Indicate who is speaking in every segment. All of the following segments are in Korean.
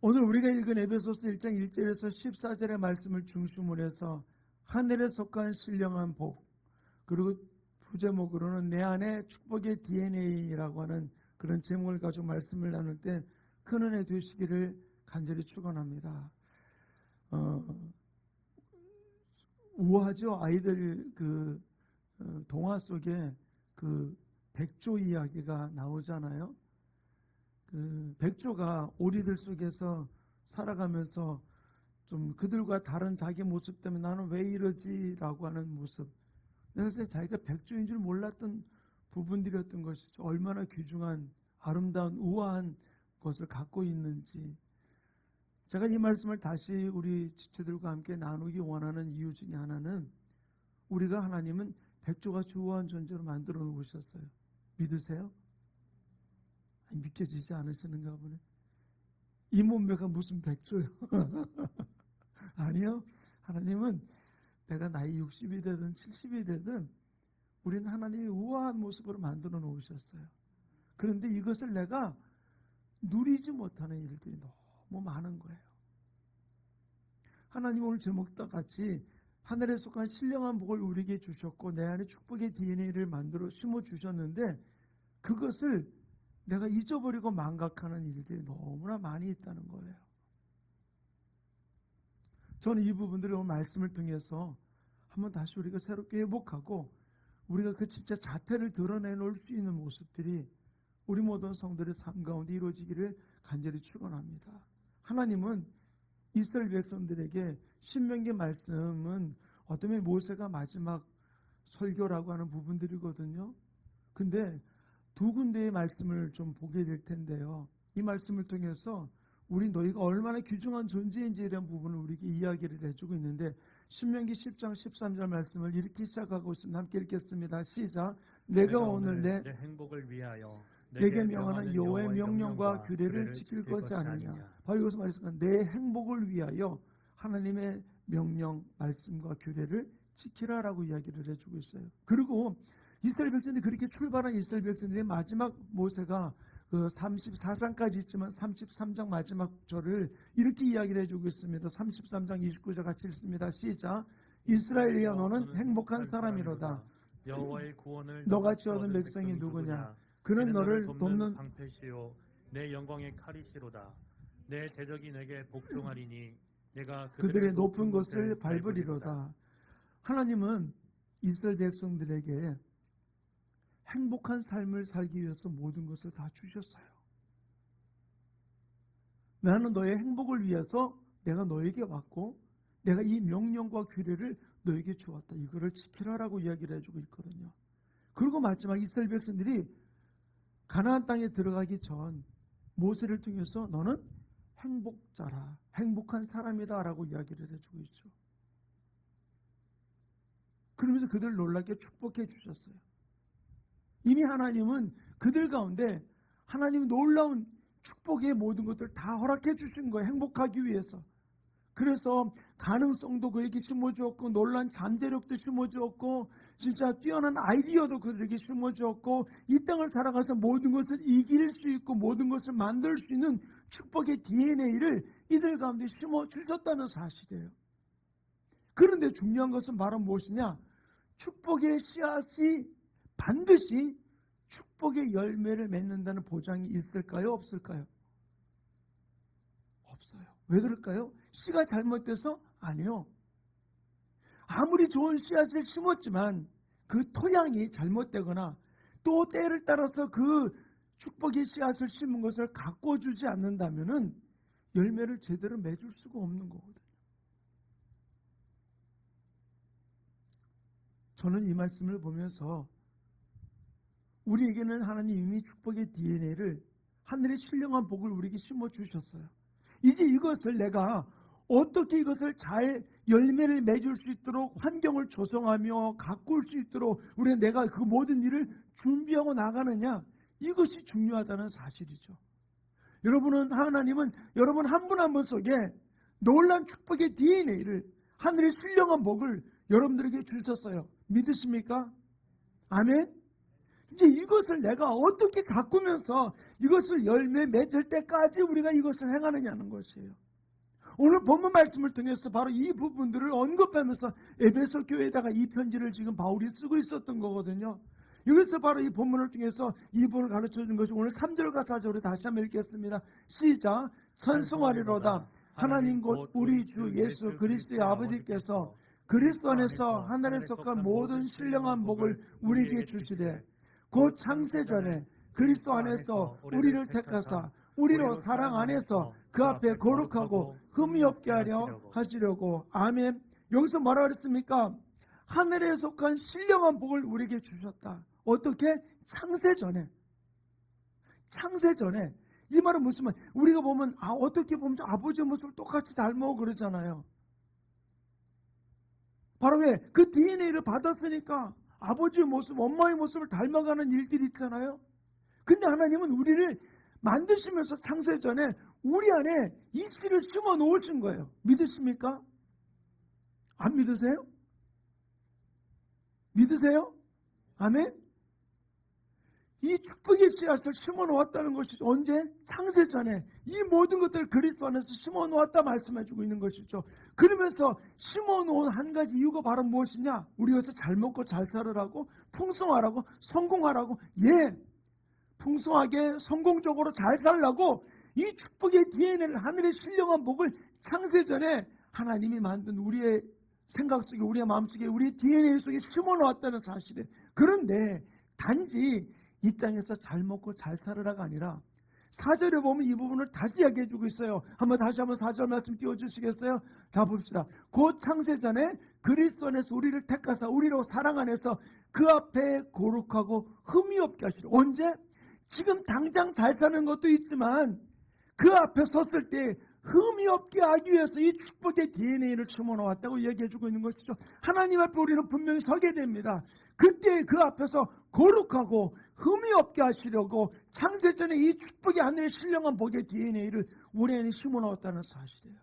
Speaker 1: 오늘 우리가 읽은 에베소서 1장 1절에서 14절의 말씀을 중심으로 해서 하늘에 속한 신령한 복, 그리고 부제목으로는 내 안에 축복의 DNA라고 하는 그런 제목을 가지고 말씀을 나눌 때 큰 은혜 되시기를 간절히 축원합니다. 우아하죠. 아이들 동화 속에 백조 이야기가 나오잖아요. 백조가 오리들 속에서 살아가면서 좀 그들과 다른 자기 모습 때문에 나는 왜 이러지라고 하는 모습. 그래서 자기가 백조인 줄 몰랐던 부분들이었던 것이죠. 얼마나 귀중한 아름다운 우아한 것을 갖고 있는지. 제가 이 말씀을 다시 우리 지체들과 함께 나누기 원하는 이유 중에 하나는 우리가 하나님은 백조가 우아한 존재로 만들어 놓으셨어요. 믿으세요? 믿겨지지 않으시는가 보네. 이 몸매가 무슨 백조요? 아니요. 하나님은 내가 나이 60이 되든 70이 되든 우리는 하나님이 우아한 모습으로 만들어 놓으셨어요. 그런데 이것을 내가 누리지 못하는 일들이 너무 많은 거예요. 하나님 오늘 제목과 같이 하늘에 속한 신령한 복을 우리에게 주셨고 내 안에 축복의 DNA를 만들어 심어주셨는데 그것을 내가 잊어버리고 망각하는 일들이 너무나 많이 있다는 거예요. 저는 이 부분들을 오늘 말씀을 통해서 한번 다시 우리가 새롭게 회복하고 우리가 그 진짜 자태를 드러내놓을 수 있는 모습들이 우리 모든 성도들의 삶 가운데 이루어지기를 간절히 축원합니다. 하나님은 이스라엘 백성들에게 신명기 말씀은 어쩌면 모세가 마지막 설교라고 하는 부분들이거든요. 근데 두 군데의 말씀을 좀 보게 될 텐데요. 이 말씀을 통해서 우리 너희가 얼마나 귀중한 존재인지에 대한 부분을 우리에게 이야기를 해주고 있는데 신명기 10장 13절 말씀을 이렇게 시작하고 있습니다. 함께 읽겠습니다. 시작. 내가 오늘 내 행복을 위하여 내게 명하는 여호와의 명령과 규례를 지킬 것이 아니냐. 바로 이것을 말했습니다. 내 행복을 위하여 하나님의 명령, 말씀과 규례를 지키라라고 이야기를 해주고 있어요. 그리고 이스라엘 백성들이 그렇게 출발한 이스라엘 백성들의 마지막 모세가 34장까지 있지만 33장 마지막 절을 이렇게 이야기를 해주고 있습니다. 33장 29절 같이 읽습니다. 시작. 이스라엘이여 너는 행복한 사람이로다.
Speaker 2: 여호와의 구원을
Speaker 1: 너같이 얻은 백성이 누구냐. 그는 너를 돕는
Speaker 2: 방패시요 내 영광의 칼이시로다. 내 대적이 내게 복종하리니 내가
Speaker 1: 그들의 높은 곳을 밟으리로다. 하나님은 이스라엘 백성들에게 행복한 삶을 살기 위해서 모든 것을 다 주셨어요. 나는 너의 행복을 위해서 내가 너에게 왔고 내가 이 명령과 규례를 너에게 주었다. 이거를 지키라라고 이야기를 해주고 있거든요. 그리고 마지막 이스라엘 백성들이 가나안 땅에 들어가기 전 모세를 통해서 너는 행복자라, 행복한 사람이다 라고 이야기를 해주고 있죠. 그러면서 그들을 놀랍게 축복해 주셨어요. 이미 하나님은 그들 가운데 하나님 놀라운 축복의 모든 것들을 다 허락해 주신 거예요. 행복하기 위해서. 그래서 가능성도 그에게 심어주었고 놀란 잠재력도 심어주었고 진짜 뛰어난 아이디어도 그들에게 심어주었고 이 땅을 살아가서 모든 것을 이길 수 있고 모든 것을 만들 수 있는 축복의 DNA를 이들 가운데 심어주셨다는 사실이에요. 그런데 중요한 것은 바로 무엇이냐? 축복의 씨앗이 반드시 축복의 열매를 맺는다는 보장이 있을까요? 없을까요? 없어요. 왜 그럴까요? 씨가 잘못돼서? 아니요. 아무리 좋은 씨앗을 심었지만 그 토양이 잘못되거나 또 때를 따라서 그 축복의 씨앗을 심은 것을 가꿔주지 않는다면 열매를 제대로 맺을 수가 없는 거거든요. 저는 이 말씀을 보면서 우리에게는 하나님이 축복의 DNA를 하늘의 신령한 복을 우리에게 심어주셨어요. 이제 이것을 내가 어떻게 이것을 잘 열매를 맺을 수 있도록 환경을 조성하며 가꿀 수 있도록 내가 그 모든 일을 준비하고 나가느냐, 이것이 중요하다는 사실이죠. 하나님은 여러분 한 분 한 분 속에 놀라운 축복의 DNA를 하늘의 신령한 복을 여러분들에게 주셨어요. 믿으십니까? 아멘? 이제 이것을 내가 어떻게 가꾸면서 이것을 열매 맺을 때까지 우리가 이것을 행하느냐는 것이에요. 오늘 본문 말씀을 통해서 바로 이 부분들을 언급하면서 에베소 교회에다가 이 편지를 지금 바울이 쓰고 있었던 거거든요. 여기서 바로 이 본문을 통해서 이 부분을 가르쳐 준 것이 오늘 3절과 4절을 다시 한번 읽겠습니다. 시작. 찬송하리로다. 하나님 곧 우리 주 예수 그리스도의 아버지께서 그리스도 안에서 하늘에 속한 모든 신령한 복을 우리에게 주시되 곧 창세전에 그리스도 안에서 우리를 택하사 우리로 사랑 안에서 그 앞에 거룩하고 흠이 없게 하려 하시려고. 아멘. 여기서 뭐라 그랬습니까? 하늘에 속한 신령한 복을 우리에게 주셨다. 어떻게? 창세전에. 창세전에. 이 말은 무슨 말? 우리가 보면 어떻게 보면 아버지의 모습을 똑같이 닮고 그러잖아요. 바로 왜? 그 DNA를 받았으니까 아버지의 모습, 엄마의 모습을 닮아가는 일들이 있잖아요. 근데 하나님은 우리를 만드시면서 창세전에 우리 안에 이 씨를 심어 놓으신 거예요. 믿으십니까? 안 믿으세요? 믿으세요? 아멘? 이 축복의 씨앗을 심어 놓았다는 것이 언제? 창세전에 이 모든 것들을 그리스도 안에서 심어 놓았다 말씀해 주고 있는 것이죠. 그러면서 심어 놓은 한 가지 이유가 바로 무엇이냐? 우리 여기서 잘 먹고 잘 살으라고, 풍성하라고, 성공하라고. 예, 풍성하게 성공적으로 잘 살라고 이 축복의 DNA를, 하늘의 신령한 복을 창세전에 하나님이 만든 우리의 생각 속에, 우리의 마음 속에, 우리의 DNA 속에 심어 놓았다는 사실이에요. 그런데 단지 이 땅에서 잘 먹고 잘 살으라가 아니라 4절에 보면 이 부분을 다시 이야기해 주고 있어요. 다시 한번 4절 말씀 띄워주시겠어요? 자, 봅시다. 곧 창세전에 그리스도 안에서 우리를 택하사 우리로 사랑 안에서 그 앞에 거룩하고 흠이 없게 하시려. 언제? 지금 당장 잘 사는 것도 있지만 그 앞에 섰을 때 흠이 없게 하기 위해서 이 축복의 DNA를 심어놓았다고 이야기해주고 있는 것이죠. 하나님 앞에 우리는 분명히 서게 됩니다. 그때 그 앞에서 거룩하고 흠이 없게 하시려고 창세전에 이 축복의 하늘의 신령한 복의 DNA를 우리 안에 심어놓았다는 사실이에요.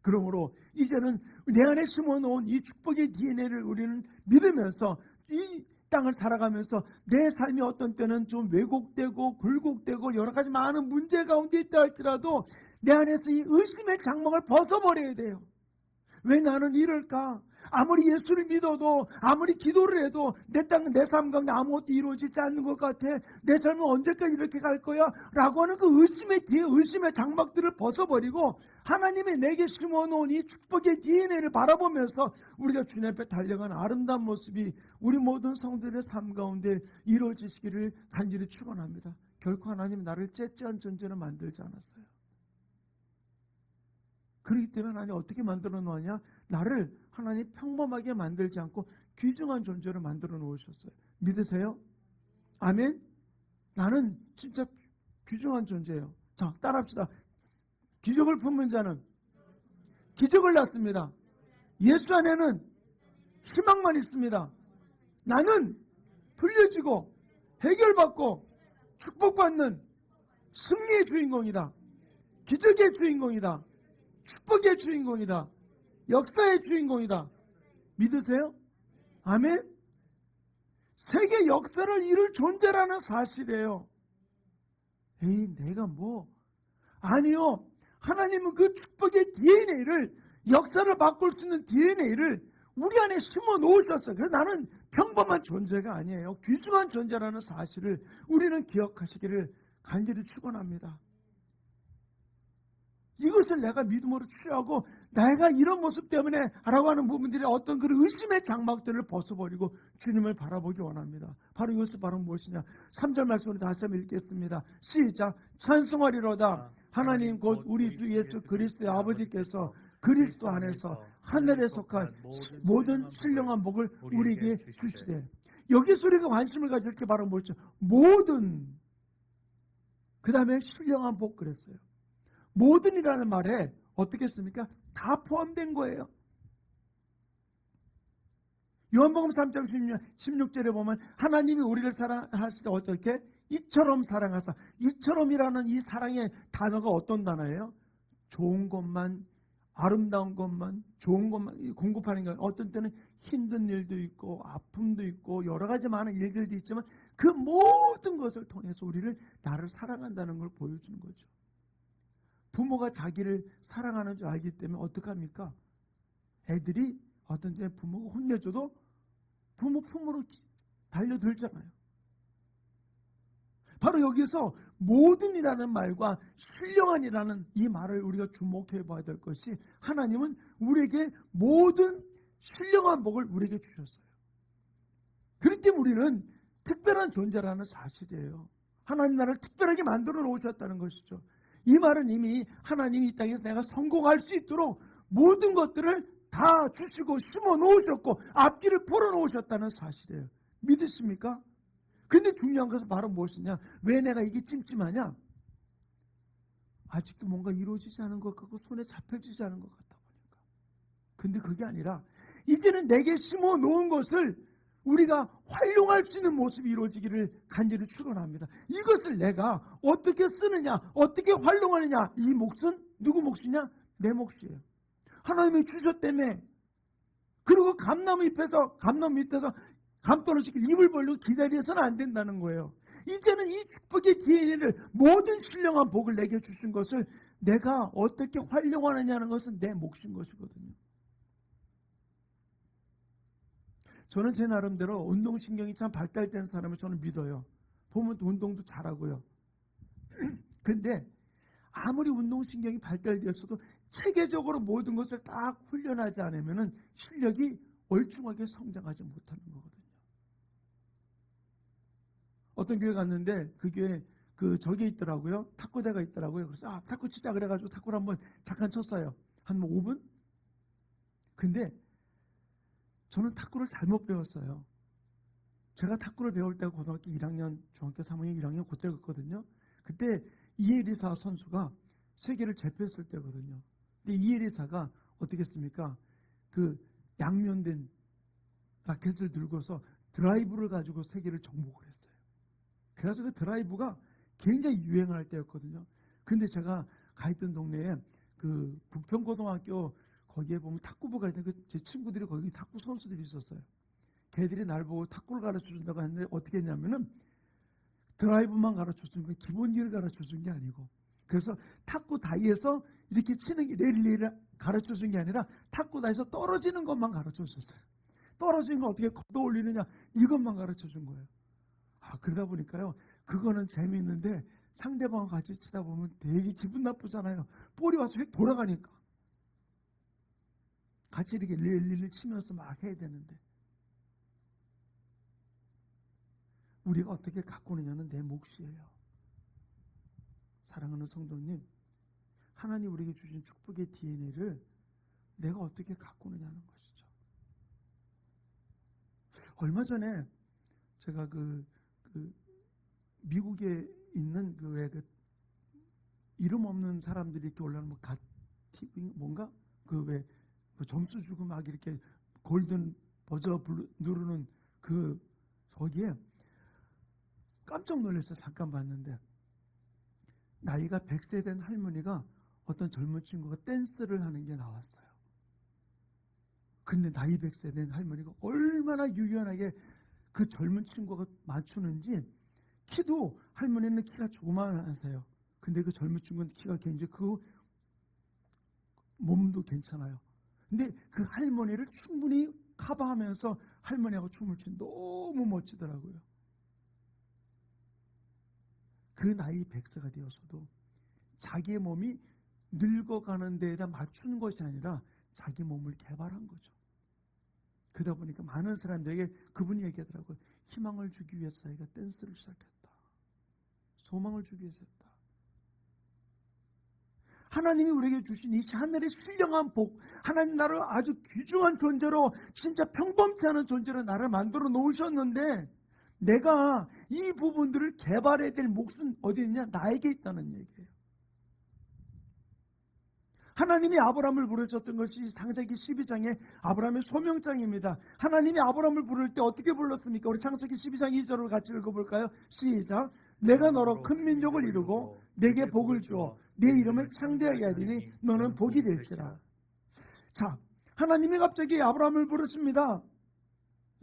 Speaker 1: 그러므로 이제는 내 안에 심어놓은 이 축복의 DNA를 우리는 믿으면서 이 땅을 살아가면서 내 삶이 어떤 때는 좀 왜곡되고 굴곡되고 여러 가지 많은 문제 가운데 있다 할지라도 내 안에서 이 의심의 장막을 벗어버려야 돼요. 왜 나는 이럴까? 아무리 예수를 믿어도, 아무리 기도를 해도 내 삶 가운데 아무것도 이루어지지 않는 것 같아. 내 삶은 언제까지 이렇게 갈 거야? 라고 하는 그 의심의 장막들을 벗어버리고 하나님이 내게 심어놓은 이 축복의 DNA를 바라보면서 우리가 주님 앞에 달려가는 아름다운 모습이 우리 모든 성도들의 삶 가운데 이루어지시기를 간절히 축원합니다. 결코 하나님 나를 째째한 존재로 만들지 않았어요. 그렇기 때문에 하나님 어떻게 만들어 놓았냐? 나를 하나님 평범하게 만들지 않고 귀중한 존재로 만들어 놓으셨어요. 믿으세요? 아멘? 나는 진짜 귀중한 존재예요. 자, 따라합시다. 기적을 품은 자는 기적을 낳습니다. 예수 안에는 희망만 있습니다. 나는 풀려지고 해결받고 축복받는 승리의 주인공이다. 기적의 주인공이다. 축복의 주인공이다. 역사의 주인공이다. 믿으세요? 아멘? 세계 역사를 이룰 존재라는 사실이에요. 에이, 내가 뭐? 아니요. 하나님은 그 축복의 DNA를, 역사를 바꿀 수 있는 DNA를 우리 안에 심어 놓으셨어요. 그래서 나는 평범한 존재가 아니에요. 귀중한 존재라는 사실을 우리는 기억하시기를 간절히 축원합니다. 이것을 내가 믿음으로 취하고 내가 이런 모습 때문에 라고 하는 부분들이 어떤 그 의심의 장막들을 벗어버리고 주님을 바라보기 원합니다. 바로 이것이 바로 무엇이냐? 3절 말씀으로 다시 한번 읽겠습니다. 시작. 찬송하리로다. 하나님 곧 우리 주 예수 그리스도의 아버지께서 그리스도 안에서 하늘에 속한 모든 신령한 복을 우리에게 주시되. 여기서 우리가 관심을 가질 게 바로 뭐죠? 모든, 그 다음에 신령한 복 그랬어요. 모든이라는 말에 어떻게 씁니까? 다 포함된 거예요. 요한복음 3장 16절에 보면 하나님이 우리를 사랑하실 때 어떻게? 이처럼 사랑하사. 이처럼이라는 이 사랑의 단어가 어떤 단어예요? 좋은 것만 아름다운 것만, 좋은 것만 공급하는 게 아니라 어떤 때는 힘든 일도 있고 아픔도 있고 여러 가지 많은 일들도 있지만 그 모든 것을 통해서 우리를 나를 사랑한다는 걸 보여주는 거죠. 부모가 자기를 사랑하는 줄 알기 때문에 어떡합니까? 애들이 어떤 때 부모가 혼내줘도 부모 품으로 달려들잖아요. 바로 여기서 모든이라는 말과 신령한이라는 이 말을 우리가 주목해 봐야 될 것이, 하나님은 우리에게 모든 신령한 복을 우리에게 주셨어요. 그렇기 때문에 우리는 특별한 존재라는 사실이에요. 하나님 나라를 특별하게 만들어 놓으셨다는 것이죠. 이 말은 이미 하나님이 이 땅에서 내가 성공할 수 있도록 모든 것들을 다 주시고 심어 놓으셨고 앞길을 풀어 놓으셨다는 사실이에요. 믿으십니까? 근데 중요한 것은 바로 무엇이냐? 왜 내가 이게 찜찜하냐? 아직도 뭔가 이루어지지 않은 것 같고 손에 잡혀지지 않은 것 같다 보니까. 근데 그게 아니라 이제는 내게 심어 놓은 것을 우리가 활용할 수 있는 모습이 이루어지기를 간절히 축원합니다. 이것을 내가 어떻게 쓰느냐, 어떻게 활용하느냐, 이 몫은 누구 몫이냐? 내 몫이에요. 하나님이 주셨다며. 그리고 감나무 밑에서 감 떨어지고 입을 벌리고 기다려서는 안 된다는 거예요. 이제는 이 축복의 DNA를, 모든 신령한 복을 내게 주신 것을 내가 어떻게 활용하느냐는 것은 내 몫인 것이거든요. 저는 제 나름대로 운동신경이 참 발달된 사람을 저는 믿어요. 보면 운동도 잘하고요. 근데 아무리 운동신경이 발달되었어도 체계적으로 모든 것을 딱 훈련하지 않으면 실력이 얼중하게 성장하지 못하는 거거든요. 어떤 교회 갔는데 그 교회 저기에 있더라고요. 탁구대가 있더라고요. 그래서 탁구 치자 그래가지고 탁구를 한번 잠깐 쳤어요. 한 5분? 근데 저는 탁구를 잘못 배웠어요. 제가 탁구를 배울 때가 고등학교 1학년, 중학교 3학년, 1학년 그때였거든요. 그때 이에리사 선수가 세계를 제패했을 때거든요. 근데 이에리사가 어떻게 했습니까? 그 양면된 라켓을 들고서 드라이브를 가지고 세계를 정복을 했어요. 그래서 그 드라이브가 굉장히 유행을 할 때였거든요. 근데 제가 가 있던 동네에 그 북평고등학교 거기에 보면 탁구부가 있는데 제 친구들이 거기 탁구 선수들이 있었어요. 걔들이 날 보고 탁구를 가르쳐 준다고 했는데 어떻게 했냐면은 드라이브만 가르쳐 준 거예요. 기본기를 가르쳐 준 게 아니고. 그래서 탁구 다이에서 이렇게 치는 게 랠리를 가르쳐 준 게 아니라 탁구 다이에서 떨어지는 것만 가르쳐 줬어요. 떨어지는 거 어떻게 걷어 올리느냐 이것만 가르쳐 준 거예요. 그러다 보니까요. 그거는 재미있는데 상대방과 같이 치다 보면 되게 기분 나쁘잖아요. 볼이 와서 휙 돌아가니까. 같이 이렇게 랠리를 치면서 막 해야 되는데 우리가 어떻게 가꾸느냐는 내 몫이에요. 사랑하는 성도님, 하나님 우리에게 주신 축복의 DNA를 내가 어떻게 가꾸느냐는 것이죠. 얼마 전에 제가 미국에 있는 이름 없는 사람들이 이렇게 올라오는 뭔가 점수 주고 막 이렇게 골든 버저 누르는 거기에 깜짝 놀랐어요. 잠깐 봤는데 나이가 100세 된 할머니가 어떤 젊은 친구가 댄스를 하는 게 나왔어요. 근데 나이 100세 된 할머니가 얼마나 유연하게 그 젊은 친구가 맞추는지, 키도 할머니는 키가 조그만하세요. 근데 그 젊은 친구는 키가 굉장히 크고 몸도 괜찮아요. 근데 그 할머니를 충분히 커버하면서 할머니하고 춤을 추는 너무 멋지더라고요. 그 나이 100세가 되어서도 자기의 몸이 늙어가는 데에다 맞추는 것이 아니라 자기 몸을 개발한 거죠. 그러다 보니까 많은 사람들에게 그분이 얘기하더라고요. 희망을 주기 위해서 자기가 댄스를 시작했다. 소망을 주기 위해서 했다. 하나님이 우리에게 주신 이 하늘의 신령한 복, 하나님 나를 아주 귀중한 존재로, 진짜 평범치 않은 존재로 나를 만들어 놓으셨는데 내가 이 부분들을 개발해야 될 몫은 어디 있냐? 나에게 있다는 얘기예요. 하나님이 아브라함을 부르셨던 것이 창세기 12장의 아브라함의 소명장입니다. 하나님이 아브라함을 부를 때 어떻게 불렀습니까? 우리 창세기 12장 2절을 같이 읽어볼까요? 시작. 내가 너로 큰 민족을 이루고 내게 복을 주어 내 이름을 창대하게 하리니 너는 복이 될지라. 자, 하나님이 갑자기 아브라함을 부르십니다.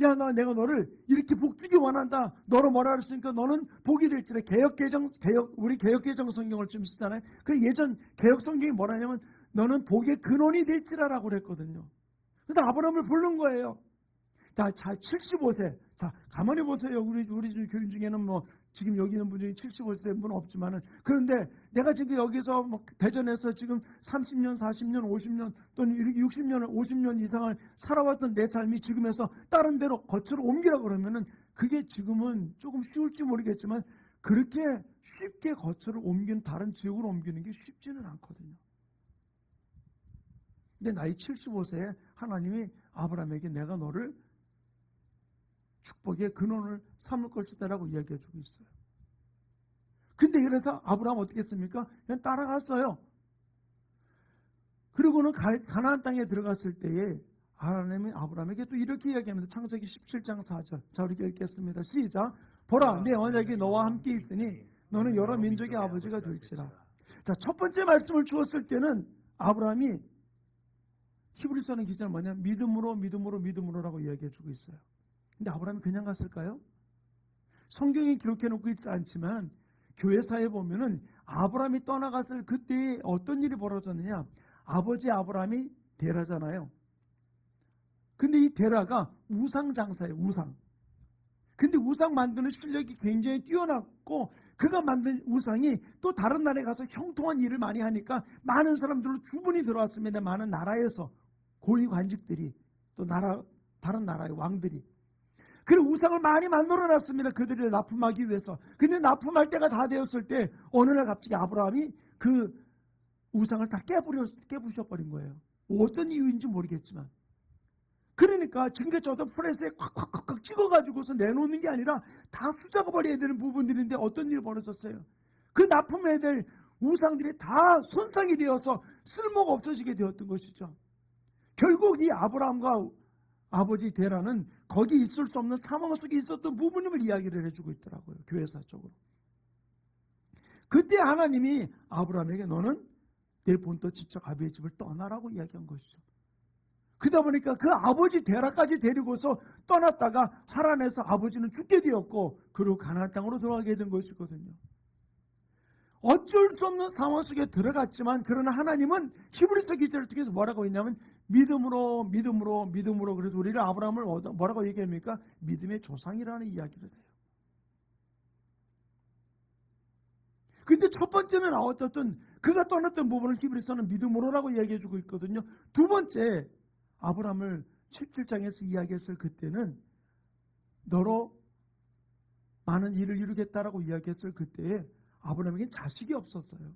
Speaker 1: 야, 내가 너를 이렇게 복주기 원한다. 너로 뭐라 그랬으니까 너는 복이 될지라. 우리 개혁개정 성경을 좀 쓰잖아요. 그 예전 개혁 성경이 뭐라냐면 너는 복의 근원이 될지라라고 그랬거든요. 그래서 아브라함을 부른 거예요. 자, 75세. 자, 가만히 보세요. 우리 교인 중에는 뭐, 지금 여기 있는 분 중에 75세 된 분은 없지만은, 그런데 내가 지금 여기서 뭐 대전에서 지금 30년, 40년, 50년 또는 60년, 50년 이상을 살아왔던 내 삶이 지금에서 다른 데로 거처로 옮기라 그러면은 그게 지금은 조금 쉬울지 모르겠지만 그렇게 쉽게 거처를 옮기는 다른 지역으로 옮기는 게 쉽지는 않거든요. 근데 나이 75세에 하나님이 아브라함에게 내가 너를 축복의 근원을 삼을 것이다라고 이야기해주고 있어요. 근데 그래서 아브라함 어떻게 했습니까? 그냥 따라갔어요. 그리고는 가나안 땅에 들어갔을 때에 하나님이 아브라함에게 또 이렇게 이야기합니다. 창세기 17장 4절. 자, 우리 읽겠습니다. 시작. 보라, 내 언약이 너와 함께 있으니 너는 여러 민족의 아버지가 될지라. 자, 첫 번째 말씀을 주었을 때는 아브라함이 히브리서는 기자는 뭐냐? 믿음으로라고 이야기해주고 있어요. 근데 아브라함이 그냥 갔을까요? 성경이 기록해놓고 있지 않지만 교회사에 보면은 아브라함이 떠나갔을 그때에 어떤 일이 벌어졌느냐? 아버지 아브라함이 데라잖아요. 근데 이 데라가 우상 장사예요. 우상. 근데 우상 만드는 실력이 굉장히 뛰어났고 그가 만든 우상이 또 다른 나라에 가서 형통한 일을 많이 하니까 많은 사람들로 주문이 들어왔습니다. 많은 나라에서 고위 관직들이 또 다른 나라의 왕들이 그 우상을 많이 만들어놨습니다. 그들을 납품하기 위해서. 근데 납품할 때가 다 되었을 때 어느 날 갑자기 아브라함이 그 우상을 다 깨부셔버린 거예요. 어떤 이유인지 모르겠지만. 그러니까 증거조도 프레스에 콱콱콱 찍어가지고서 내놓는 게 아니라 다 수작업버려야 되는 부분들인데 어떤 일이 벌어졌어요. 그 납품해야 될 우상들이 다 손상이 되어서 쓸모가 없어지게 되었던 것이죠. 결국 이 아브라함과 아버지 데라는 거기 있을 수 없는 상황 속에 있었던 부모님을 이야기를 해주고 있더라고요. 교회사적으로. 그때 하나님이 아브라함에게 너는 내 본토 친척 아비의 집을 떠나라고 이야기한 것이죠. 그러다 보니까 그 아버지 데라까지 데리고서 떠났다가 하란에서 아버지는 죽게 되었고 그리고 가나안 땅으로 들어가게 된 것이거든요. 어쩔 수 없는 상황 속에 들어갔지만 그러나 하나님은 히브리서 기자를 통해서 뭐라고 했냐면 믿음으로 그래서 우리를 아브라함을 뭐라고 얘기합니까? 믿음의 조상이라는 이야기를 해요. 근데 첫 번째는 어쨌든 그가 떠났던 부분을 히브리서는 믿음으로라고 이야기해주고 있거든요. 두 번째 아브라함을 17장에서 이야기했을 그때는 너로 많은 일을 이루겠다라고 이야기했을 그때에 아브라함에게는 자식이 없었어요.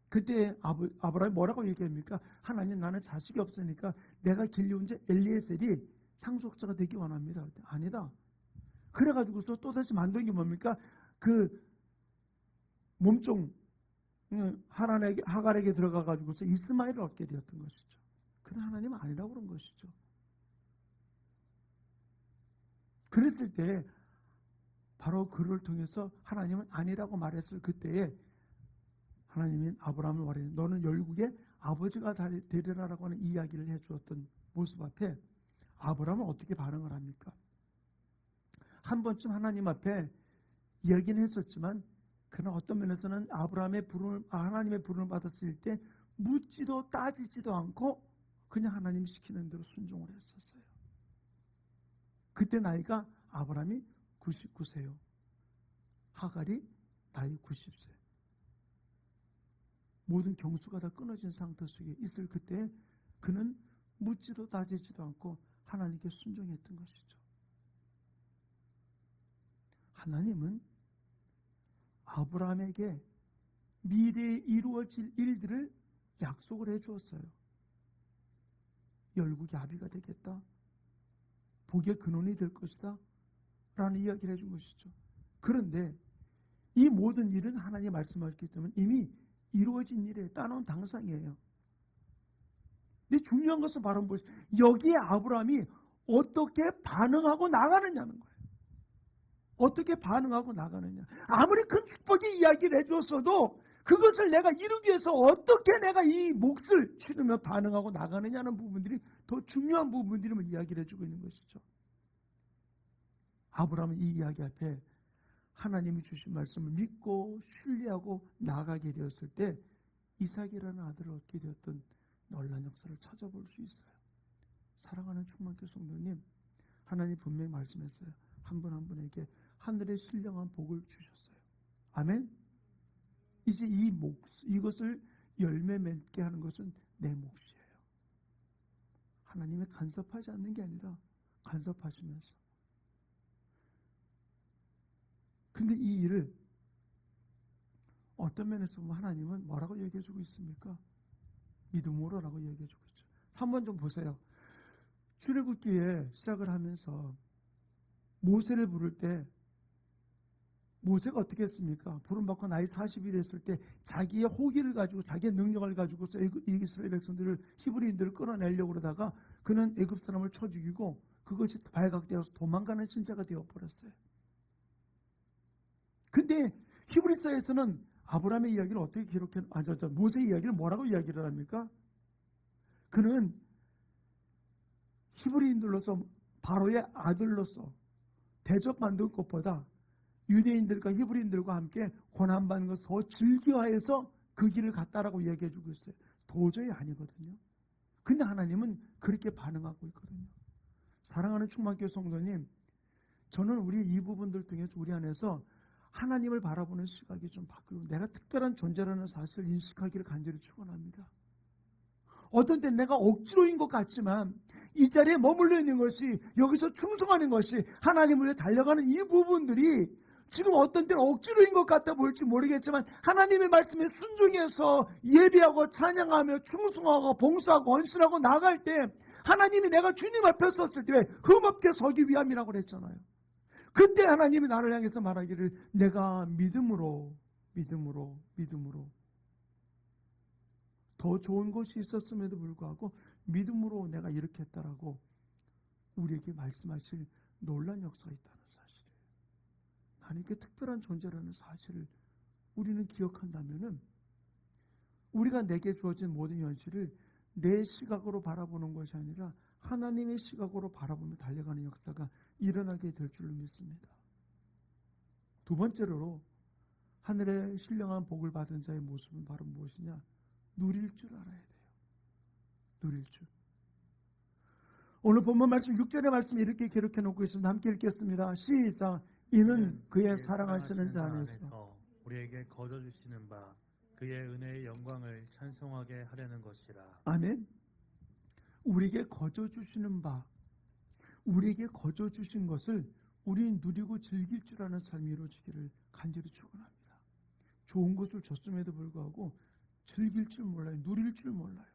Speaker 1: 그때 아브라함이 뭐라고 얘기합니까? 하나님 나는 자식이 없으니까 내가 길려온 자 엘리에셀이 상속자가 되기 원합니다. 아니다. 그래가지고서 또다시 만든 게 뭡니까? 그 몸종 하갈에게 들어가가지고서 이스마엘을 얻게 되었던 것이죠. 그러나 하나님은 아니라고 그런 것이죠. 그랬을 때 바로 그를 통해서 하나님은 아니라고 말했을 그때에 하나님이 아브라함을 말해 너는 열국의 아버지가 되리라라고 하는 이야기를 해주었던 모습 앞에 아브라함은 어떻게 반응을 합니까? 한 번쯤 하나님 앞에 이야기는 했었지만 그러나 어떤 면에서는 하나님의 부름을 받았을 때 묻지도 따지지도 않고 그냥 하나님이 시키는 대로 순종을 했었어요. 그때 나이가 아브라함이 99세요. 하갈이 나이 90세. 모든 경수가 다 끊어진 상태 속에 있을 그때 그는 묻지도 따지지도 않고 하나님께 순종했던 것이죠. 하나님은 아브라함에게 미래에 이루어질 일들을 약속을 해주었어요. 열국의 아비가 되겠다. 복의 근원이 될 것이다. 라는 이야기를 해준 것이죠. 그런데 이 모든 일은 하나님이 말씀하셨기 때문에 이미 이루어진 일에 따놓은 당상이에요. 근데 중요한 것은 바로 무엇이 여기에 아브라함이 어떻게 반응하고 나가느냐는 거예요. 어떻게 반응하고 나가느냐. 아무리 큰 축복의 이야기를 해줬어도 그것을 내가 이루기 위해서 어떻게 내가 이 몫을 치르며 반응하고 나가느냐는 부분들이 더 중요한 부분들임을 이야기를 해주고 있는 것이죠. 아브라함은 이 이야기 앞에 하나님이 주신 말씀을 믿고 신뢰하고 나아가게 되었을 때 이삭이라는 아들을 얻게 되었던 놀라운 역사를 찾아볼 수 있어요. 사랑하는 충만교 성도님, 하나님 분명히 말씀했어요. 한 분 한 분에게 하늘의 신령한 복을 주셨어요. 아멘. 이제 이것을 열매 맺게 하는 것은 내 몫이에요. 하나님이 간섭하지 않는 게 아니라 간섭하시면서. 근데 이 일을 어떤 면에서 보면 하나님은 뭐라고 얘기해주고 있습니까? 믿음으로라고 얘기해주고 있죠. 한번 좀 보세요. 출애굽기에 시작을 하면서 모세를 부를 때 모세가 어떻게 했습니까? 부름받고 나이 40이 됐을 때 자기의 호기를 가지고 자기의 능력을 가지고서 이스라엘 백성들을 히브리인들을 끌어내려고 그러다가 그는 애굽 사람을 쳐 죽이고 그것이 발각되어서 도망가는 신자가 되어버렸어요. 근데 히브리서에서는 아브라함의 이야기를 어떻게 모세의 이야기를 뭐라고 이야기를 합니까? 그는 히브리인들로서 바로의 아들로서 대적받는 것보다 유대인들과 히브리인들과 함께 고난받는 것을 더 즐겨해서 그 길을 갔다라고 이야기해주고 있어요. 도저히 아니거든요. 근데 하나님은 그렇게 반응하고 있거든요. 사랑하는 충만교회 성도님, 저는 우리 이 부분들 중에서 우리 안에서 하나님을 바라보는 시각이 좀 바뀌고 내가 특별한 존재라는 사실을 인식하기를 간절히 축원합니다. 어떤 때 내가 억지로인 것 같지만 이 자리에 머물러 있는 것이, 여기서 충성하는 것이, 하나님을 위해 달려가는 이 부분들이 지금 어떤 때는 억지로인 것 같아 보일지 모르겠지만 하나님의 말씀에 순종해서 예배하고 찬양하며 충성하고 봉사하고 헌신하고 나갈 때 하나님이 내가 주님 앞에 섰을 때 왜 흠없게 서기 위함이라고 그랬잖아요. 그때 하나님이 나를 향해서 말하기를 내가 믿음으로 더 좋은 것이 있었음에도 불구하고 믿음으로 내가 이렇게 했다라고 우리에게 말씀하실 놀라운 역사가 있다는 사실이에요. 하나님께 특별한 존재라는 사실을 우리는 기억한다면은 우리가 내게 주어진 모든 현실을 내 시각으로 바라보는 것이 아니라 하나님의 시각으로 바라보며 달려가는 역사가 일어나게 될 줄로 믿습니다. 두 번째로 하늘의 신령한 복을 받은 자의 모습은 바로 무엇이냐? 누릴 줄 알아야 돼요. 누릴 줄. 오늘 본문 말씀 6절의 말씀이 이렇게 기록해 놓고 있습니다. 함께 읽겠습니다. 시작. 이는 그의 사랑하시는 자 안에서
Speaker 2: 우리에게 거저 주시는 바 그의 은혜의 영광을 찬송하게 하려는 것이라.
Speaker 1: 아멘. 우리에게 거저 주시는 바, 우리에게 거저 주신 것을 우리는 누리고 즐길 줄 아는 삶이 이루어지기를 간절히 축원합니다. 좋은 것을 줬음에도 불구하고 즐길 줄 몰라요. 누릴 줄 몰라요.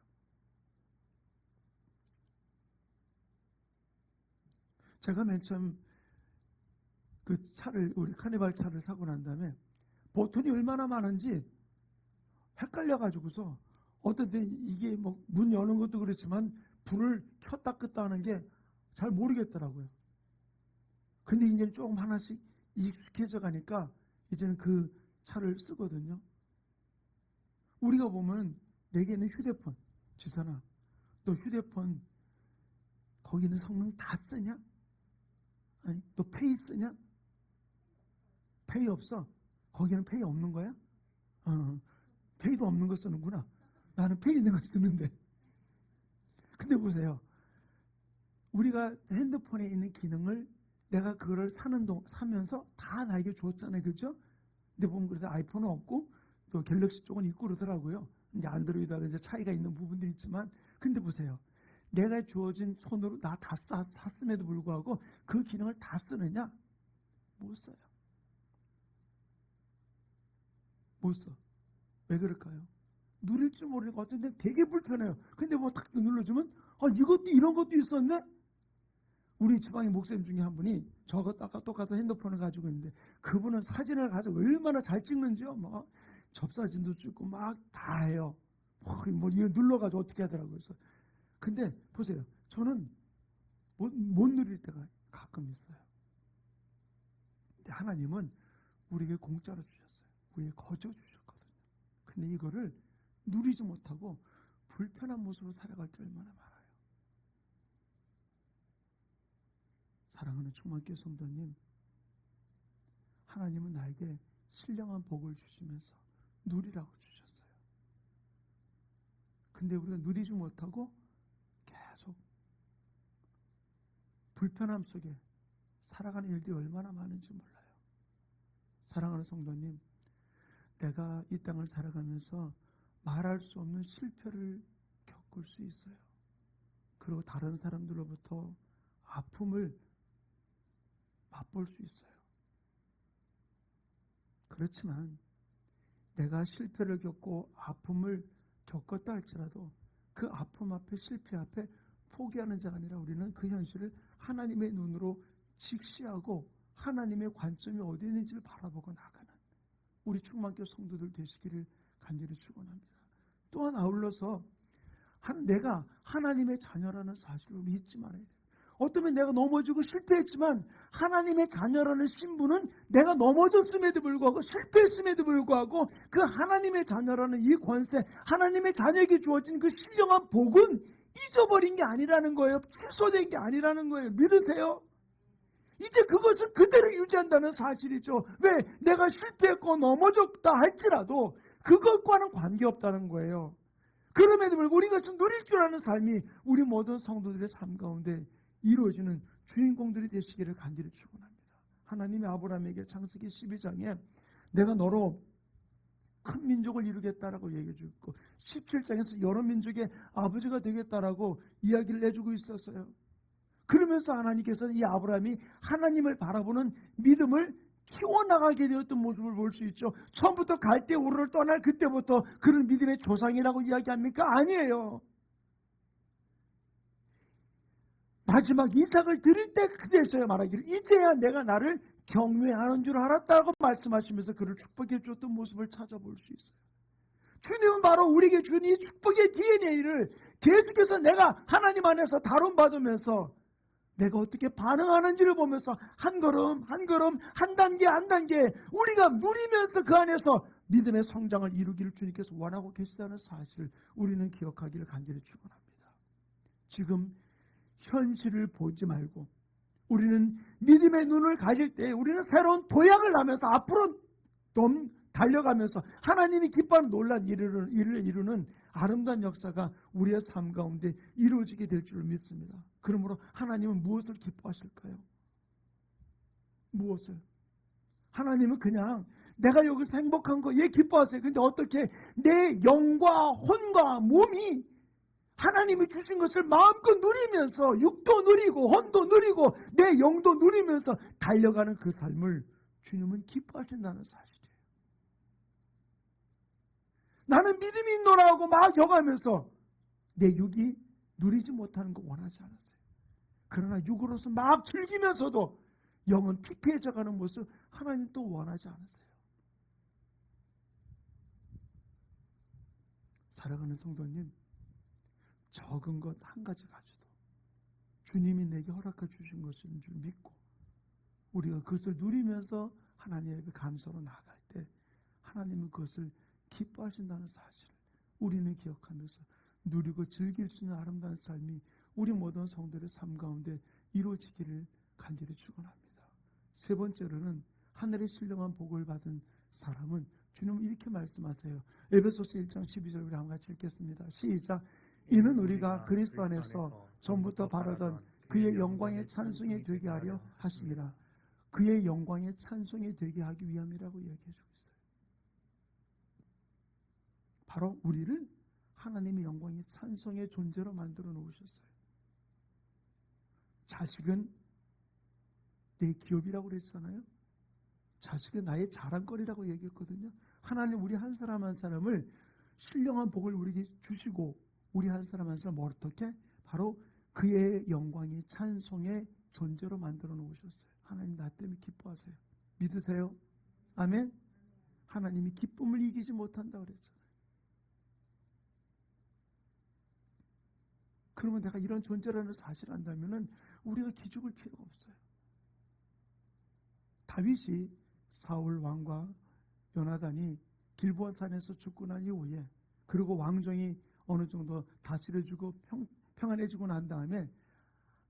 Speaker 1: 제가 맨 처음 그 차를, 우리 카니발 차를 사고 난 다음에 버튼이 얼마나 많은지 헷갈려가지고서 어떤 때 이게 뭐 문 여는 것도 그렇지만 불을 켰다 껐다 하는 게 잘 모르겠더라고요. 근데 이제는 조금 하나씩 익숙해져 가니까 이제는 그 차를 쓰거든요. 우리가 보면 내게는 휴대폰, 지선아, 너 휴대폰 거기는 성능 다 쓰냐? 아니, 너 페이 쓰냐? 페이 없어? 거기는 페이 없는 거야? 페이도 없는 거 쓰는구나. 나는 페이 있는 거 쓰는데. 근데 보세요. 우리가 핸드폰에 있는 기능을 내가 그거를 사면서 다 나에게 줬잖아요. 그죠? 근데 보면 그래도 아이폰은 없고 또 갤럭시 쪽은 있고 그러더라고요. 이제 안드로이드하고 이제 차이가 있는 부분들이 있지만, 근데 보세요. 내가 주어진 손으로 나 다 샀음에도 불구하고 그 기능을 다 쓰느냐? 못 써요. 못 써. 왜 그럴까요? 누릴 줄 모르니까 어떤 데 되게 불편해요. 근데 뭐 탁 눌러주면 이것도 이런 것도 있었네? 우리 지방의 목사님 중에 한 분이 저거 똑같은 핸드폰을 가지고 있는데 그분은 사진을 가지고 얼마나 잘 찍는지요. 막 접사진도 찍고 막 다 해요. 뭐 이거 눌러가지고 어떻게 하더라고요. 그래서 근데 보세요. 저는 못 누릴 때가 가끔 있어요. 근데 하나님은 우리에게 공짜로 주셨어요. 우리에게 거저 주셨거든요. 근데 이거를 누리지 못하고 불편한 모습으로 살아갈 때 얼마나 많아요. 사랑하는 충만교회 성도님, 하나님은 나에게 신령한 복을 주시면서 누리라고 주셨어요. 근데 우리가 누리지 못하고 계속 불편함 속에 살아가는 일들이 얼마나 많은지 몰라요. 사랑하는 성도님, 내가 이 땅을 살아가면서 말할 수 없는 실패를 겪을 수 있어요. 그리고 다른 사람들로부터 아픔을 맛볼 수 있어요. 그렇지만 내가 실패를 겪고 아픔을 겪었다 할지라도 그 아픔 앞에, 실패 앞에 포기하는 자가 아니라 우리는 그 현실을 하나님의 눈으로 직시하고 하나님의 관점이 어디 있는지를 바라보고 나가는 우리 충만교회 성도들 되시기를 간절히 축원합니다. 또한 아울러서 내가 하나님의 자녀라는 사실을 우리 잊지 말아야 돼요. 어쩌면 내가 넘어지고 실패했지만 하나님의 자녀라는 신분은 내가 넘어졌음에도 불구하고 실패했음에도 불구하고 그 하나님의 자녀라는 이 권세, 하나님의 자녀에게 주어진 그 신령한 복은 잊어버린 게 아니라는 거예요. 취소된 게 아니라는 거예요. 믿으세요? 이제 그것을 그대로 유지한다는 사실이죠. 왜? 내가 실패했고 넘어졌다 할지라도 그것과는 관계없다는 거예요. 그럼에도 불구하고 우리가 지금 누릴 줄 아는 삶이 우리 모든 성도들의 삶 가운데 이루어지는 주인공들이 되시기를 간절히 축원합니다. 하나님이 아브라함에게 창세기 12장에 내가 너로 큰 민족을 이루겠다라고 얘기해 주고 17장에서 여러 민족의 아버지가 되겠다라고 이야기를 해주고 있었어요. 그러면서 하나님께서는 이 아브라함이 하나님을 바라보는 믿음을 키워나가게 되었던 모습을 볼 수 있죠. 처음부터 갈대 우르를 떠날 그때부터 그를 믿음의 조상이라고 이야기합니까? 아니에요. 마지막 이삭을 드릴 때 그때서야 말하기를 이제야 내가 나를 경외하는 줄 알았다고 말씀하시면서 그를 축복해 주었던 모습을 찾아볼 수 있어요. 주님은 바로 우리에게 준 이 축복의 DNA를 계속해서 내가 하나님 안에서 다룬받으면서 내가 어떻게 반응하는지를 보면서 한 걸음 한 걸음 한 단계 한 단계 우리가 누리면서 그 안에서 믿음의 성장을 이루기를 주님께서 원하고 계시다는 사실을 우리는 기억하기를 간절히 축원합니다. 지금 현실을 보지 말고 우리는 믿음의 눈을 가질 때 우리는 새로운 도약을 하면서 앞으로 달려가면서 하나님이 기뻐하는 놀라운 일을 이루는 아름다운 역사가 우리의 삶 가운데 이루어지게 될 줄 믿습니다. 그러므로 하나님은 무엇을 기뻐하실까요? 무엇을? 하나님은 그냥 내가 여기서 행복한 거 예 기뻐하세요. 근데 어떻게 내 영과 혼과 몸이 하나님이 주신 것을 마음껏 누리면서 육도 누리고 혼도 누리고 내 영도 누리면서 달려가는 그 삶을 주님은 기뻐하신다는 사실이에요. 나는 믿음이 있노라 하고 막 여가면서 내 육이 누리지 못하는 거 원하지 않았어요. 그러나 육으로서 막 즐기면서도 영은 피폐해져가는 모습 하나님 또 원하지 않으세요. 사랑하는 성도님, 적은 것 한 가지 가지도 주님이 내게 허락해 주신 것인 줄 믿고 우리가 그것을 누리면서 하나님 앞에 감사로 나아갈 때 하나님은 그것을 기뻐하신다는 사실을 우리는 기억하면서 누리고 즐길 수 있는 아름다운 삶이 우리 모든 성도들의 삶 가운데 이루어지기를 간절히 축원합니다. 세 번째로는 하늘의 신령한 복을 받은 사람은 주님은 이렇게 말씀하세요. 에베소서 1장 12절 우리 한번 같이 읽겠습니다. 시작. 이는 우리가 그리스도 안에서 전부터 바라던 그의 영광의 찬송이 되게 하려 하심이라. 그의 영광의 찬송이 되게 하기 위함이라고 이야기해 주고 있어요. 바로 우리를 하나님의 영광의 찬송의 존재로 만들어 놓으셨어요. 자식은 내 기업이라고 그랬잖아요. 자식은 나의 자랑거리라고 얘기했거든요. 하나님 우리 한 사람 한 사람을 신령한 복을 우리에게 주시고 우리 한 사람 한 사람 어떻게? 바로 그의 영광의 찬송의 존재로 만들어 놓으셨어요. 하나님 나 때문에 기뻐하세요. 믿으세요? 아멘? 하나님이 기쁨을 이기지 못한다고 그랬잖아요. 그러면 내가 이런 존재라는 사실을 안다면 우리가 기죽을 필요가 없어요. 다윗이 사울 왕과 요나단이 길보아 산에서 죽고 난 이후에, 그리고 왕정이 어느 정도 다스려주고 평안해지고 난 다음에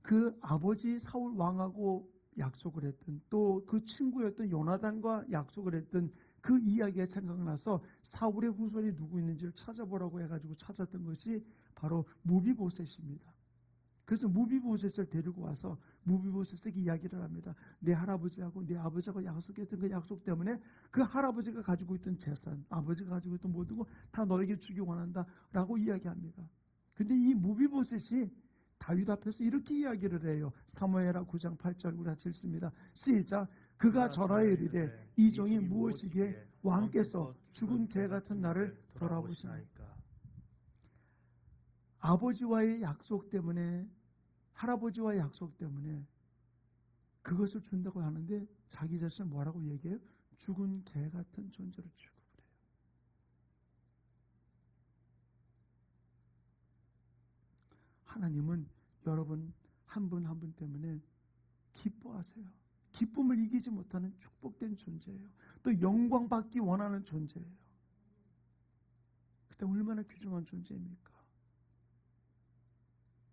Speaker 1: 그 아버지 사울 왕하고 약속을 했던, 또 그 친구였던 요나단과 약속을 했던 그 이야기가 생각나서 사울의 후손이 누구 있는지를 찾아보라고 해가지고 찾았던 것이 바로 무비보셋입니다. 그래서 무비보셋을 데리고 와서 무비보셋에게 이야기를 합니다. 내 할아버지하고 내 아버지하고 약속했던 그 약속 때문에 그 할아버지가 가지고 있던 재산, 아버지가 가지고 있던 모든 거 다 너에게 주기 원한다 라고 이야기합니다. 근데 이 무비보셋이 다윗 앞에서 이렇게 이야기를 해요. 사무엘하 9장 8절 우리 같이 읽습니다. 시작. 그가 전하여 이르되 이 종이 무엇이기에 왕께서 죽은 개 같은 나를 돌아보시나이까. 아버지와의 약속 때문에, 할아버지와의 약속 때문에 그것을 준다고 하는데 자기 자신을 뭐라고 얘기해요? 죽은 개 같은 존재로 취급을 해요. 하나님은 여러분 한 분 한 분 때문에 기뻐하세요. 기쁨을 이기지 못하는 축복된 존재예요. 또 영광 받기 원하는 존재예요. 그때 얼마나 귀중한 존재입니까?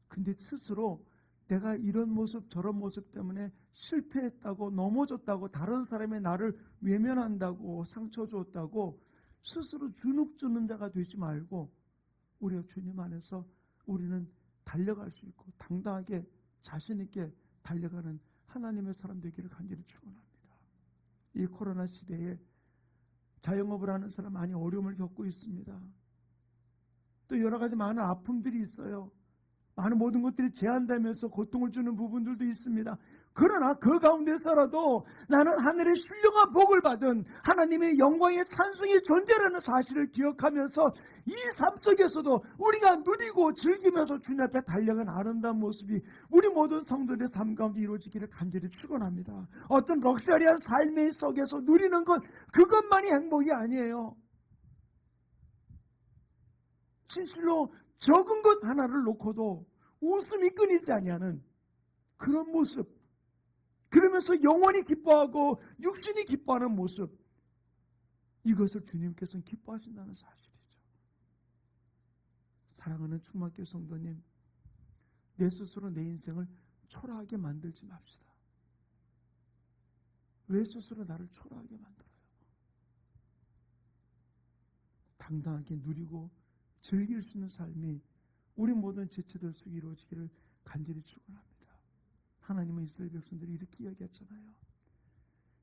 Speaker 1: 근데 스스로 내가 이런 모습 저런 모습 때문에 실패했다고, 넘어졌다고, 다른 사람의 나를 외면한다고, 상처 줬다고 스스로 주눅 주는 자가 되지 말고 우리가 주님 안에서 우리는 달려갈 수 있고 당당하게 자신 있게 달려가는 하나님의 사람 되기를 간절히 축원합니다. 이 코로나 시대에 자영업을 하는 사람 많이 어려움을 겪고 있습니다. 또 여러 가지 많은 아픔들이 있어요. 많은 모든 것들이 제한되면서 고통을 주는 부분들도 있습니다. 그러나 그 가운데서라도 나는 하늘의 신령한 복을 받은 하나님의 영광의 찬송의 존재라는 사실을 기억하면서 이 삶 속에서도 우리가 누리고 즐기면서 주님 앞에 달려간 아름다운 모습이 우리 모든 성도들의 삶 가운데 이루어지기를 간절히 축원합니다. 어떤 럭셔리한 삶의 속에서 누리는 것, 그것만이 행복이 아니에요. 진실로 적은 것 하나를 놓고도 웃음이 끊이지 아니하는 그런 모습, 그러면서 영원히 기뻐하고 육신이 기뻐하는 모습, 이것을 주님께서는 기뻐하신다는 사실이죠. 사랑하는 충만교회 성도님, 내 스스로 내 인생을 초라하게 만들지 맙시다. 왜 스스로 나를 초라하게 만들어요? 당당하게 누리고 즐길 수 있는 삶이 우리 모든 지체들 속에 이루어지기를 간절히 축원합니다. 하나님은 이스라엘 백성들이 이렇게 이야기했잖아요.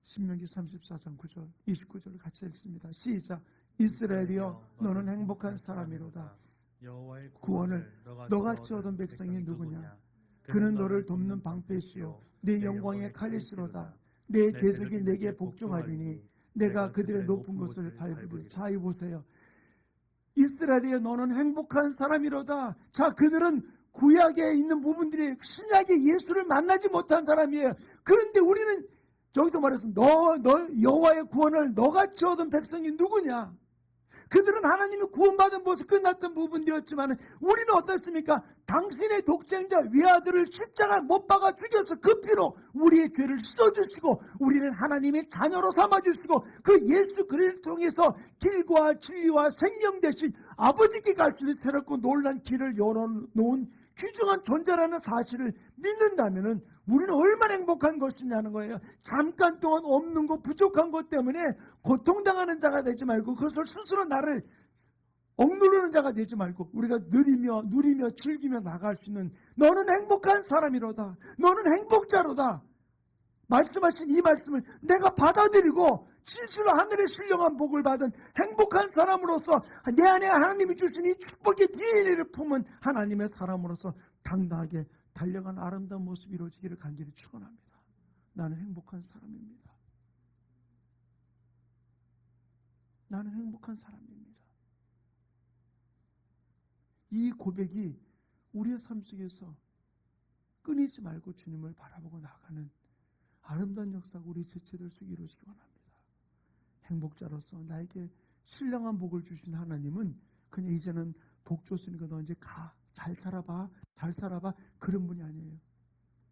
Speaker 1: 신명기 34장 9절 29절을 같이 읽습니다. 시작. 이스라엘이여 너는 행복한 사람이로다.
Speaker 2: 여호와의
Speaker 1: 구원을 너같이 얻은 백성이 누구냐? 그는 너를 돕는 방패시요 내 영광의 칼이시로다. 내 대적이 내게 복종하리니 내가 그들의 높은 곳을 밟으리. 자, 이 보세요. 이스라엘이여 너는 행복한 사람이로다. 자, 그들은 구약에 있는 부분들이 신약의 예수를 만나지 못한 사람이에요. 그런데 우리는 여기서 말해서 너 여호와의 구원을 너같이 얻은 백성이 누구냐? 그들은 하나님이 구원받은 모습 끝났던 부분이었지만 우리는 어떻습니까? 당신의 독생자 외아들을 십자가에 못 박아 죽여서 그 피로 우리의 죄를 씻어주시고 우리를 하나님의 자녀로 삼아주시고 그 예수 그리스도를 통해서 길과 진리와 생명 대신 아버지께 갈 수 있는 새롭고 놀란 길을 열어놓은 귀중한 존재라는 사실을 믿는다면 우리는 얼마나 행복한 것이냐는 거예요. 잠깐 동안 없는 것, 부족한 것 때문에 고통당하는 자가 되지 말고 그것을 스스로 나를 억누르는 자가 되지 말고 우리가 누리며 즐기며 나갈 수 있는 너는 행복한 사람이로다. 너는 행복자로다. 말씀하신 이 말씀을 내가 받아들이고 진실로 하늘의 신령한 복을 받은 행복한 사람으로서 내 안에 하나님이 주신 이 축복의 DNA를 품은 하나님의 사람으로서 당당하게 달려간 아름다운 모습이 이루어지기를 간절히 축원합니다. 나는 행복한 사람입니다. 나는 행복한 사람입니다. 이 고백이 우리의 삶 속에서 끊이지 말고 주님을 바라보고 나가는 아름다운 역사가 우리 지체들 속에 이루어지기 원합니다. 행복자로서 나에게 신령한 복을 주신 하나님은 그냥 이제는 복 줬으니까 너 이제 가. 잘 살아봐. 잘 살아봐. 그런 분이 아니에요.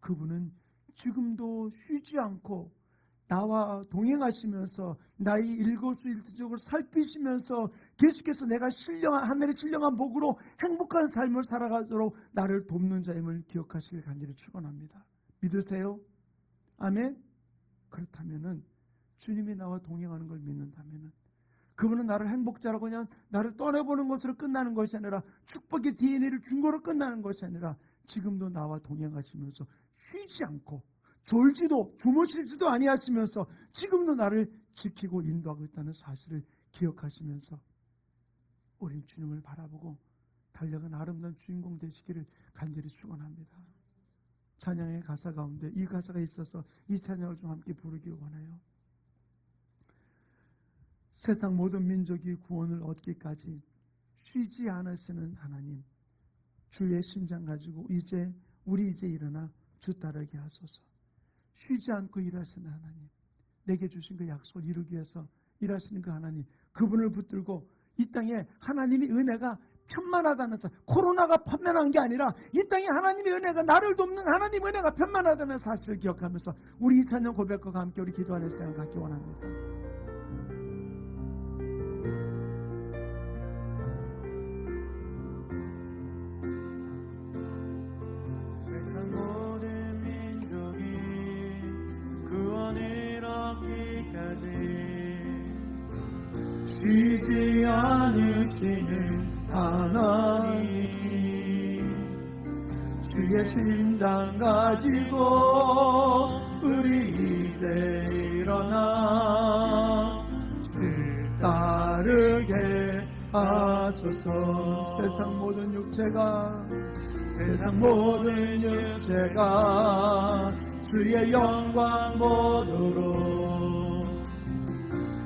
Speaker 1: 그분은 지금도 쉬지 않고 나와 동행하시면서 나의 일거수일투족을 살피시면서 계속해서 내가 하늘의 신령한 복으로 행복한 삶을 살아가도록 나를 돕는 자임을 기억하시길 간절히 축원합니다. 믿으세요? 아멘? 그렇다면은 주님이 나와 동행하는 걸 믿는다면은 그분은 나를 행복자라고 그냥 나를 떠나보는 것으로 끝나는 것이 아니라 축복의 DNA를 준 거로 끝나는 것이 아니라 지금도 나와 동행하시면서 쉬지 않고 졸지도 주무시지도 아니하시면서 지금도 나를 지키고 인도하고 있다는 사실을 기억하시면서 우린 주님을 바라보고 달려간 아름다운 주인공 되시기를 간절히 축원합니다. 찬양의 가사 가운데 이 가사가 있어서 이 찬양을 좀 함께 부르기를 원해요. 세상 모든 민족이 구원을 얻기까지 쉬지 않으시는 하나님, 주의 심장 가지고 우리 이제 일어나 주 따르게 하소서. 쉬지 않고 일하시는 하나님, 내게 주신 그 약속을 이루기 위해서 일하시는 그 하나님, 그분을 붙들고 이 땅에 하나님의 은혜가 편만하다는 사실, 코로나가 편만한 게 아니라 이 땅에 하나님의 은혜가 나를 돕는 하나님의 은혜가 편만하다는 사실을 기억하면서 우리 이 찬양 고백과 함께 우리 기도하는 시간을 갖기 원합니다.
Speaker 2: 세상 모든 민족이 구원을 얻기까지
Speaker 1: 쉬지 않으시는 하나님, 주의 심장 가지고 우리 이제 일어나 주 따르게 하소서. 세상 모든 육체가 주의 영광 보도록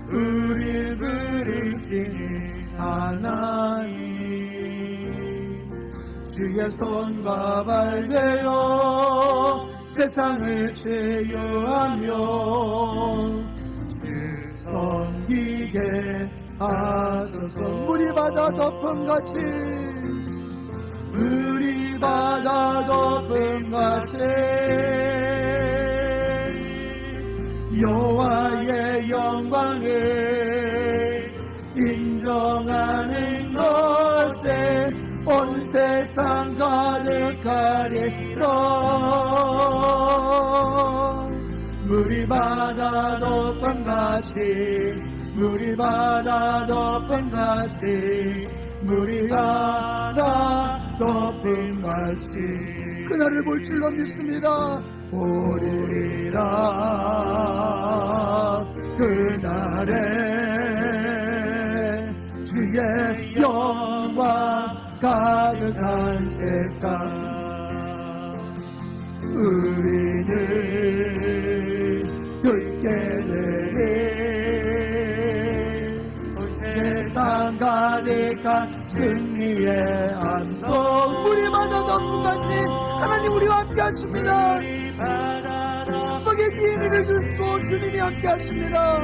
Speaker 1: 우릴 부르시는 하나님, 주의 손과 발 되어 세상을 치유하며 주 섬기게 하소서. 물이 바다 덮음같이 여호와의 영광을 인정하는 것에 온 세상 가득하리라. 물이 바다 덮음같이 물이 바다 덮음같이 그날을 볼 줄로 믿습니다. 오리라 그날에 주의 영광 가득한 세상 우리는 듣게 되리. 세상 가득한 승리의 암송. 물이 바다 덮음같이 하나님 우리와 함께 하십니다. 축복의 DNA를 주시고 주님이 함께 하십니다.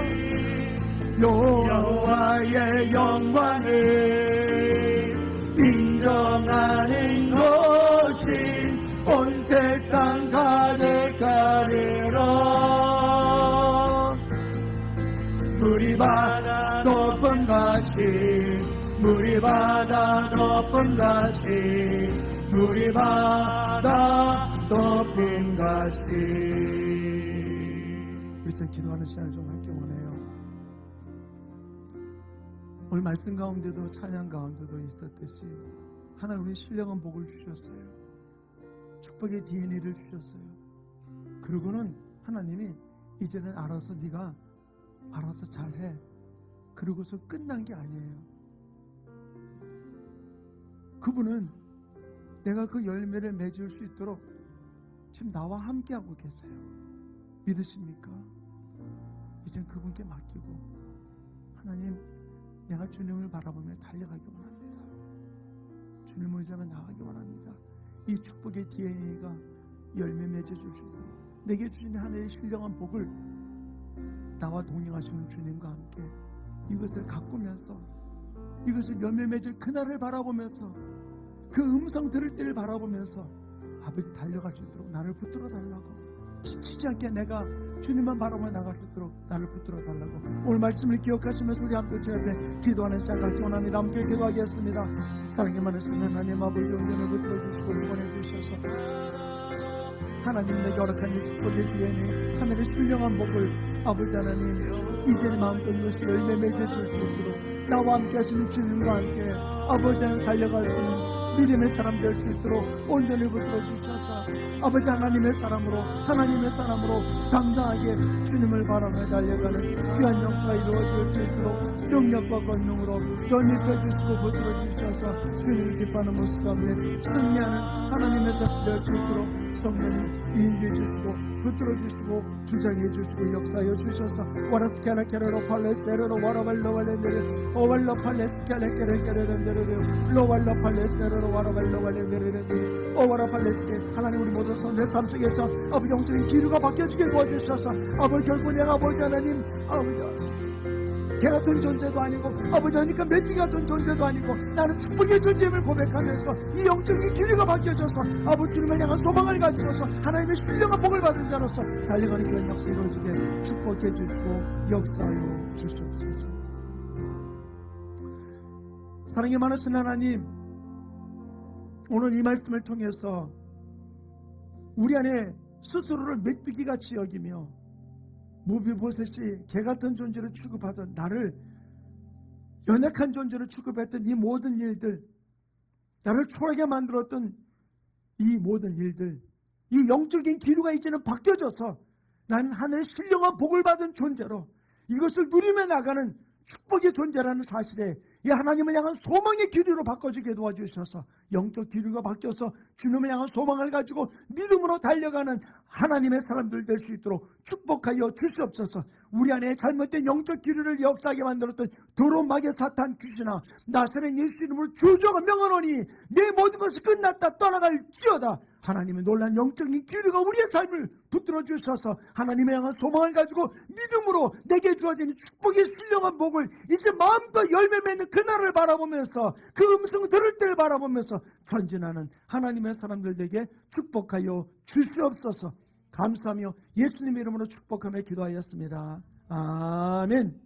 Speaker 1: 여호와의 영광을 인정하는 것이 온 세상 가득하리라. 물이 바다 덮음같이 물이 바다 덮음같이 물이 바다 덮음같이. 그래서 기도하는 시간을 좀 함께 원해요. 오늘 말씀 가운데도 찬양 가운데도 있었듯이 하나님 우리 신령한 복을 주셨어요. 축복의 DNA를 주셨어요. 그리고는 하나님이 이제는 알아서 네가 알아서 잘해. 그러고서 끝난 게 아니에요. 그분은 내가 그 열매를 맺을 수 있도록 지금 나와 함께하고 계세요. 믿으십니까? 이젠 그분께 맡기고 하나님 내가 주님을 바라보며 달려가기 원합니다. 주님을 의지하며 나가기 원합니다. 이 축복의 DNA가 열매 맺어줄 수 있도록 내게 주신 하나님의 신령한 복을 나와 동행하시는 주님과 함께 이것을 가꾸면서 이것을 열매 맺을 그날을 바라보면서 그 음성 들을 때를 바라보면서 아버지 달려갈 수 있도록 나를 붙들어 달라고 지치지 않게 내가 주님만 바라보며 나갈 수 있도록 나를 붙들어 달라고 오늘 말씀을 기억하시면서 우리 함께 주 앞에 기도하는 시간을 원합니다. 함께 기도하겠습니다. 사랑이 많으신 하나님 아버지 온전히 붙들어 주시고 응원해 주셔서 하나님 내게 허락한 이 축복의 DNA 하늘의 신령한 복을 아버지 하나님 이제는 마음껏 이것이 열매 맺어질 수 있도록 나와 함께 하시는 주님과 함께 아버지 하나님 달려갈 수 있는 믿음의 사람 될 수 있도록 온전히 붙들어 주셔서 아버지 하나님의 사람으로 당당하게 주님을 바라며 달려가는 귀한 역사가 이루어질 수 있도록 능력과 권능으로 덧입혀 주시고 붙들어 주셔서 주님을 기뻐하는 모습 가운데 승리하는 하나님의 사람 될 수 있도록 성령님 인도해 주시고 붙들어 주시고 주장해 주시고 역사해 주셔서 와라스케라케레로 팔레세레로 와라발로발레데레 오발로 팔레스케레케레케레데레 로발로 팔레세레로 와라발로발레데레 오와라 팔레스케 하나님 우리 모든 성도의 삶 속에서 아버지 영적인 기류가 바뀌어지게 도와주셔서 아버지 결국 내가 아버지 하나님 아버지 개 같은 존재도 아니고 아버지 하니까 메뚜기 같은 존재도 아니고 나는 축복의 존재임을 고백하면서 이 영적인 기류가 바뀌어져서 아버지 주님을 향한 소망을 가지고서 하나님의 신령한 복을 받은 자로서 달려가는 그런 역사 이루어지게 축복해 주시고 역사하여 주시옵소서. 사랑이 많으신 하나님 오늘 이 말씀을 통해서 우리 안에 스스로를 메뚜기같이 여기며 무비보셋이 개같은 존재로 취급하던 나를 연약한 존재로 취급했던 이 모든 일들 나를 초라하게 만들었던 이 모든 일들 이 영적인 기류가 이제는 바뀌어져서 나는 하늘의 신령한 복을 받은 존재로 이것을 누리며 나가는 축복의 존재라는 사실에 이 하나님을 향한 소망의 기류로 바꿔주게 도와주셔서 영적 기류가 바뀌어서 주님을 향한 소망을 가지고 믿음으로 달려가는 하나님의 사람들 될 수 있도록 축복하여 주시옵소서. 우리 안에 잘못된 영적 기류를 역사하게 만들었던 더러운 마귀의 사탄 귀신아 나사렛 예수 이름으로 주저가 명하노니 내 모든 것이 끝났다 떠나갈지어다. 하나님의 놀란 영적인 기류가 우리의 삶을 붙들어 주셔서 하나님의 향한 소망을 가지고 믿음으로 내게 주어지는 축복의 신령한 복을 이제 마음껏 열매 맺는 그날을 바라보면서 그 음성 들을 때를 바라보면서 전진하는 하나님의 사람들에게 축복하여 주시옵소서. 감사하며 예수님의 이름으로 축복하며 기도하였습니다. 아멘.